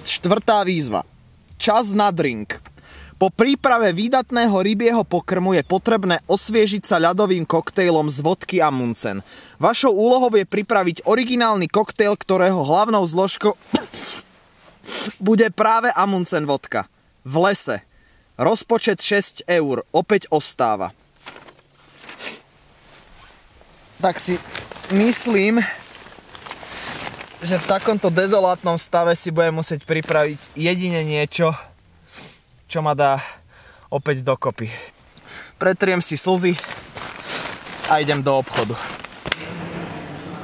Štvrtá výzva. Čas na drink. Po príprave výdatného rybieho pokrmu je potrebné osviežiť sa ľadovým koktejlom z vodky a muncen. Vašou úlohou je pripraviť originálny koktejl, ktorého hlavnou zložkou bude práve Amundsen vodka. V lese. Rozpočet 6 eur. Opäť ostáva. Tak si myslím, že v takomto dezolátnom stave si budem musieť pripraviť jedine niečo, čo ma dá opäť dokopy. Pretriem si slzy a idem do obchodu.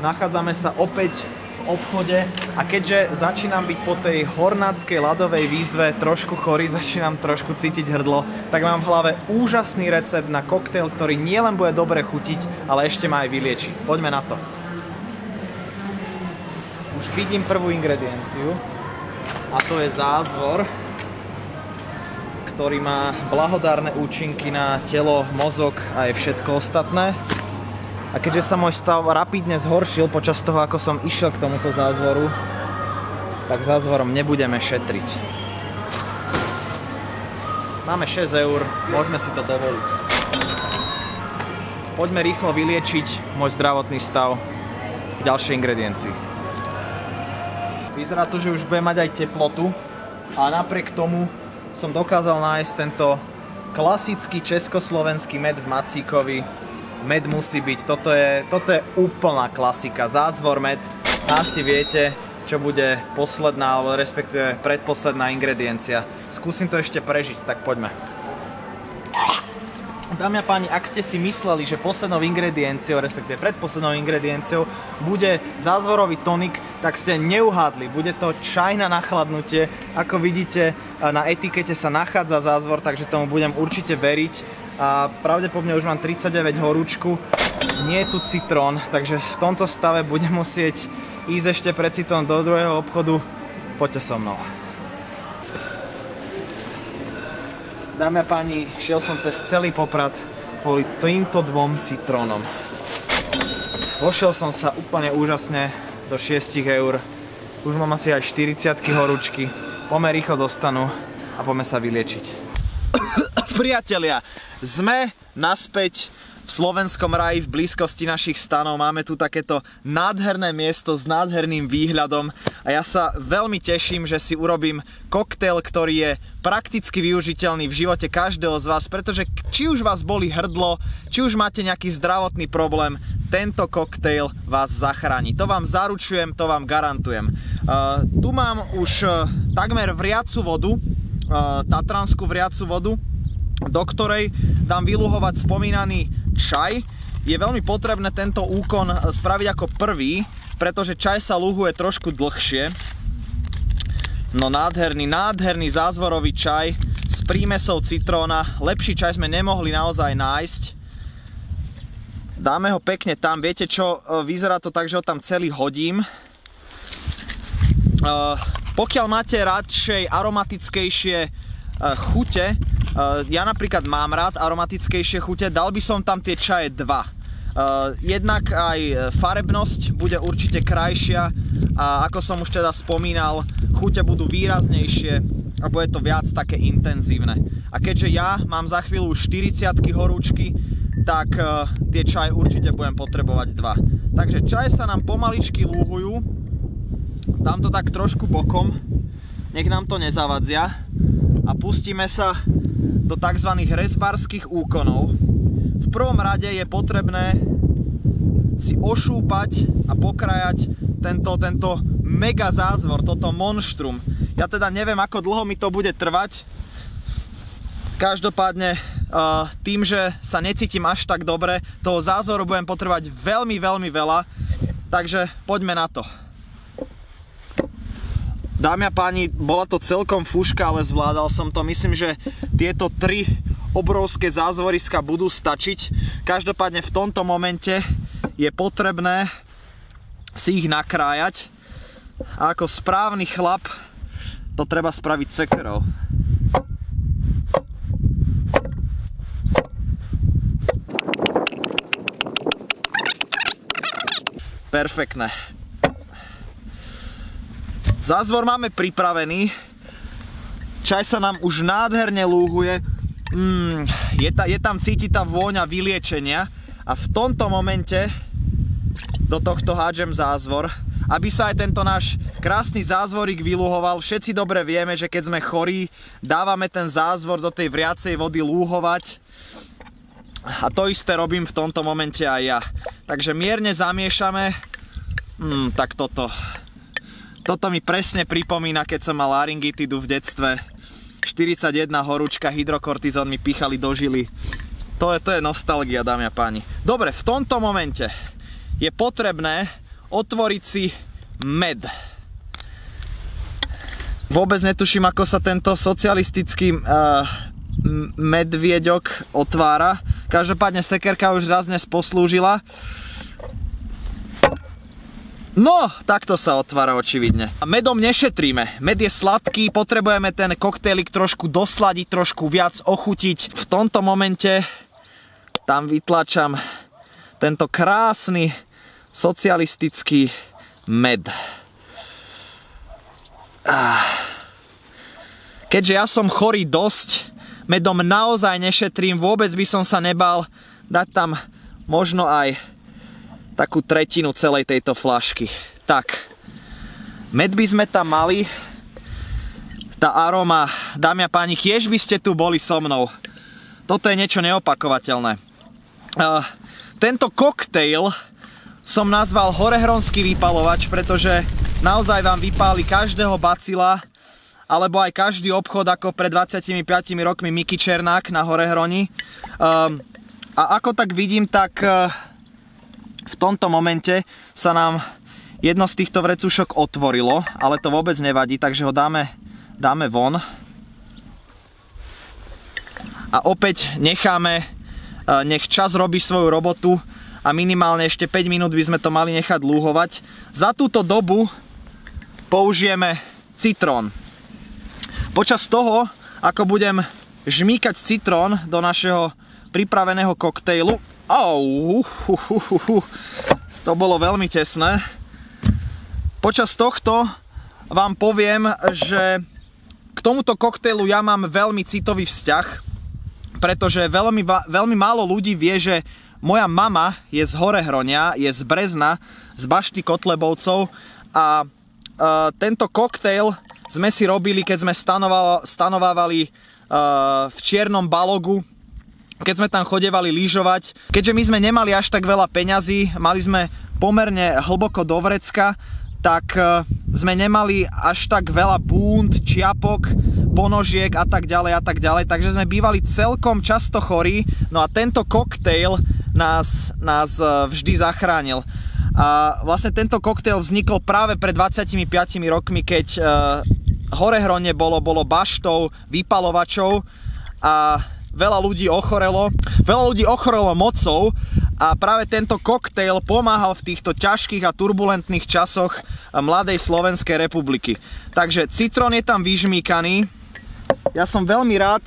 Nachádzame sa opäť v obchode a keďže začínam byť po tej hornáckej ľadovej výzve trošku chorý, začínam trošku cítiť hrdlo, tak mám v hlave úžasný recept na koktail, ktorý nielen bude dobre chutiť, ale ešte ma aj vylieči. Poďme na to. Už vidím prvú ingredienciu a to je zázvor, ktorý má blahodárne účinky na telo, mozog a aj všetko ostatné. A keďže sa môj stav rapidne zhoršil počas toho, ako som išiel k tomuto zázvoru, tak zázvorom nebudeme šetriť. Máme 6 eur, môžeme si to dovoliť. Poďme rýchlo vyliečiť môj zdravotný stav v ďalšej ingrediencii. Vyzerá to, že už bude mať aj teplotu a napriek tomu som dokázal nájsť tento klasický československý med v macíkovi. Med musí byť, toto je úplná klasika, zázvor med. Asi viete, čo bude posledná, alebo respektíve predposledná ingrediencia. Skúsim to ešte prežiť, tak poďme. Dámy a páni, ak ste si mysleli, že poslednou ingredienciou, respektíve predposlednou ingredienciou bude zázvorový tonik, tak ste neuhádli. Bude to čaj na nachladnutie. Ako vidíte, na etikete sa nachádza zázvor, takže tomu budem určite veriť. A pravdepodobne už mám 39 horúčku. Nie je tu citrón, takže v tomto stave budem musieť ísť ešte pred citrón do druhého obchodu. Poďte so mnou. Dámy a páni, šiel som cez celý Poprad kvôli týmto dvom citrónom. Vošiel som sa úplne úžasne do 6 eur. Už mám asi aj 40-ky horúčky. Poďme rýchlo dostanú a poďme sa vyliečiť. Priatelia, sme naspäť v slovenskom raji v blízkosti našich stanov. Máme tu takéto nádherné miesto s nádherným výhľadom a ja sa veľmi teším, že si urobím koktail, ktorý je prakticky využiteľný v živote každého z vás, pretože či už vás bolí hrdlo, či už máte nejaký zdravotný problém, tento koktail vás zachráni. To vám zaručujem, to vám garantujem. Tu mám už takmer vriacu vodu, tatranskú vriacu vodu, do ktorej dám vyluhovať spomínaný čaj. Je veľmi potrebné tento úkon spraviť ako prvý, pretože čaj sa luhuje trošku dlhšie. No nádherný zázvorový čaj s prímesou citróna. Lepší čaj sme nemohli naozaj nájsť. Dáme ho pekne tam. Viete čo, vyzerá to tak, že ho tam celý hodím. Pokiaľ máte radšej aromatickejšie chute, ja napríklad mám rád aromatickejšie chute, dal by som tam tie čaje 2. Jednak aj farebnosť bude určite krajšia a ako som už teda spomínal, chute budú výraznejšie a bude to viac také intenzívne. A keďže ja mám za chvíľu 40-ky horúčky, tak tie čaje určite budem potrebovať 2. Takže čaje sa nám pomaličky lúhujú. Dám to tak trošku bokom, nech nám to nezavadzia a pustíme sa do tzv. Rezbárskych úkonov. V prvom rade je potrebné si ošúpať a pokrajať tento mega zázvor, toto monštrum. Ja teda neviem, ako dlho mi to bude trvať. Každopádne tým, že sa necítim až tak dobre, toho zázvoru budem potrebovať veľmi veľa. Takže poďme na to. Dámy a páni, bola to celkom fúška, ale zvládal som to. Myslím, že tieto 3 obrovské zázvoriska budú stačiť. Každopádne v tomto momente je potrebné si ich nakrájať. A ako správny chlap to treba spraviť sekerou. Perfektné. Zázvor máme pripravený. Čaj sa nám už nádherne lúhuje. Je tam cítiť tá vôňa vyliečenia. A v tomto momente do tohto hádžem zázvor. Aby sa aj tento náš krásny zázvorík vylúhoval. Všetci dobre vieme, že keď sme chorí, dávame ten zázvor do tej vriacej vody lúhovať. A to isté robím v tomto momente aj ja. Takže mierne zamiešame. Tak toto mi presne pripomína, keď som mal laryngitidu v detstve. 41 horúčka, hydrokortizón mi píchali do žily. To je nostalgia, dámy a páni. Dobre, v tomto momente je potrebné otvoriť si med. Vôbec netuším, ako sa tento socialistický medvieďok otvára. Každopádne sekerka už raz dnes poslúžila. No, takto sa otvára očividne. A medom nešetríme. Med je sladký, potrebujeme ten koktejlik trošku dosladiť, trošku viac ochutiť. V tomto momente tam vytlačam tento krásny socialistický med. Keďže ja som chorý dosť, medom naozaj nešetrím, vôbec by som sa nebal dať tam možno aj takú tretinu celej tejto fľašky. Tak, med by sme tam mali. Tá aroma, dámy a páni, kiež by ste tu boli so mnou. Toto je niečo neopakovateľné. Tento koktejl som nazval horehronský vypalovač, pretože naozaj vám vypáli každého bacila, alebo aj každý obchod, ako pred 25 rokmi Miky Černák na Horehroni. A ako tak vidím, tak v tomto momente sa nám jedno z týchto vrecúšok otvorilo, ale to vôbec nevadí, takže ho dáme von. A opäť necháme, nech čas robí svoju robotu a minimálne ešte 5 minút by sme to mali nechať lúhovať. Za túto dobu použijeme citrón. Počas toho, ako budem žmýkať citrón do našeho pripraveného koktejlu, to bolo veľmi tesné. Počas tohto vám poviem, že k tomuto koktejlu ja mám veľmi citový vzťah, pretože veľmi málo ľudí vie, že moja mama je z Horehronia, je z Brezna, z Bašty Kotlebovcov a tento koktejl sme si robili, keď sme stanovávali v Čiernom Balogu, keď sme tam chodevali lyžovať. Keďže my sme nemali až tak veľa peňazí, mali sme pomerne hlboko do vrecka, tak sme nemali až tak veľa búnd, čiapok, ponožiek a tak ďalej, takže sme bývali celkom často chorí, no a tento koktejl nás vždy zachránil. A vlastne tento koktejl vznikol práve pred 25 rokmi, keď Horehronie bolo baštou vypalovačov a veľa ľudí ochorelo mocou a práve tento koktejl pomáhal v týchto ťažkých a turbulentných časoch mladej Slovenskej republiky. Takže citrón je tam vyžmýkaný. Ja som veľmi rád,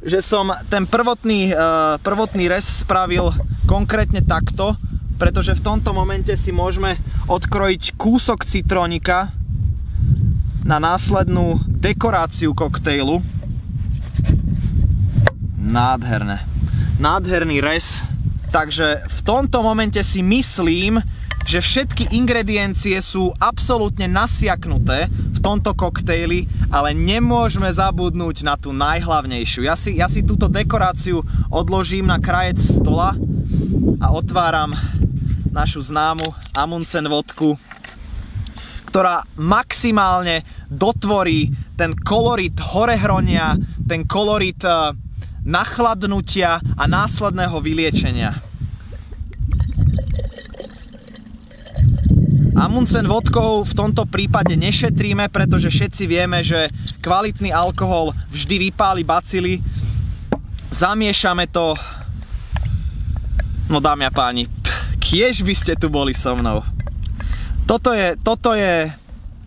že som ten prvotný rez spravil konkrétne takto, pretože v tomto momente si môžeme odkrojiť kúsok citrónika na následnú dekoráciu koktejlu. Nádherné. Nádherný rez. Takže v tomto momente si myslím, že všetky ingrediencie sú absolútne nasiaknuté v tomto koktejli, ale nemôžeme zabudnúť na tú najhlavnejšiu. Ja si túto dekoráciu odložím na krajec stola a otváram našu známu Amundsen vodku, ktorá maximálne dotvorí ten kolorit Horehronia, ten kolorit nachladnutia a následného vyliečenia. Amundsen vodkou v tomto prípade nešetríme, pretože všetci vieme, že kvalitný alkohol vždy vypáli bacily. Zamiešame to. No dámy a páni, kiež by ste tu boli so mnou. Toto je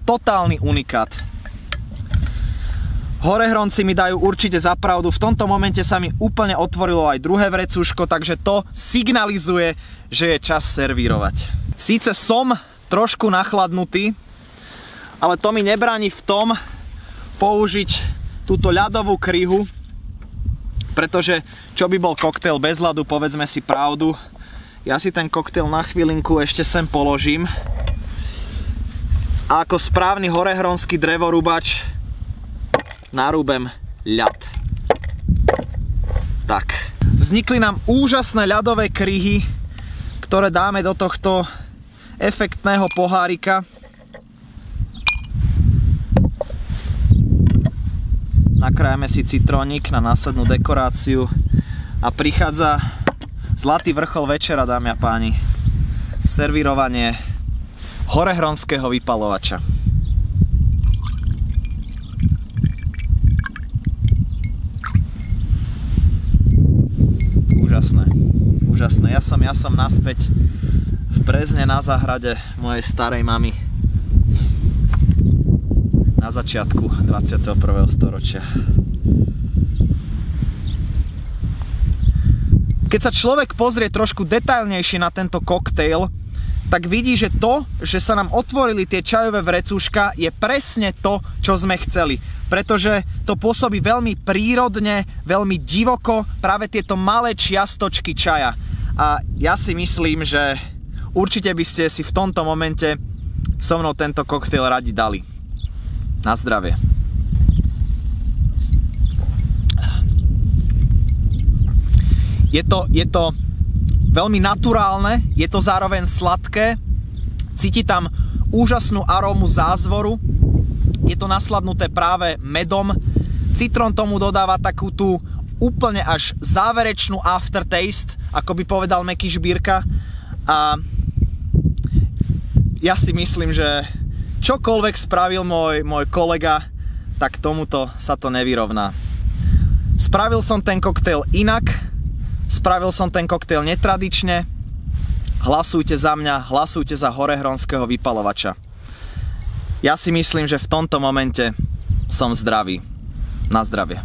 totálny unikát. Horehronci mi dajú určite za pravdu. V tomto momente sa mi úplne otvorilo aj druhé vrecúško, takže to signalizuje, že je čas servírovať. Síce som trošku nachladnutý, ale to mi nebráni v tom použiť túto ľadovú kryhu, pretože čo by bol koktail bez ľadu, povedzme si pravdu. Ja si ten koktail na chvílinku ešte sem položím a ako správny horehronský drevorúbač narúbem ľad. Tak. Vznikli nám úžasné ľadové kryhy, ktoré dáme do tohto efektného pohárika. Nakrájame si citrónik na následnú dekoráciu a prichádza zlatý vrchol večera, dámy a páni. Servírovanie horehronského vypalovača. Úžasné. Ja som naspäť v Brezne na záhrade mojej starej mamy na začiatku 21. storočia. Keď sa človek pozrie trošku detailnejšie na tento koktail, tak vidí, že to, že sa nám otvorili tie čajové vrecúška, je presne to, čo sme chceli. Pretože to pôsobí veľmi prírodne, veľmi divoko, práve tieto malé čiastočky čaja. A ja si myslím, že určite by ste si v tomto momente so mnou tento koktail radi dali. Na zdravie. Je to veľmi naturálne, je to zároveň sladké, cíti tam úžasnú arómu zázvoru, je to nasladnuté práve medom, citrón tomu dodáva takú tú úplne až záverečnú aftertaste, ako by povedal Meky Žbírka, a ja si myslím, že čokoľvek spravil môj kolega, tak tomuto sa to nevyrovná. Spravil som ten koktail inak, spravil som ten koktail netradične. Hlasujte za mňa, hlasujte za horehronského vypalovača. Ja si myslím, že v tomto momente som zdravý. Na zdravie.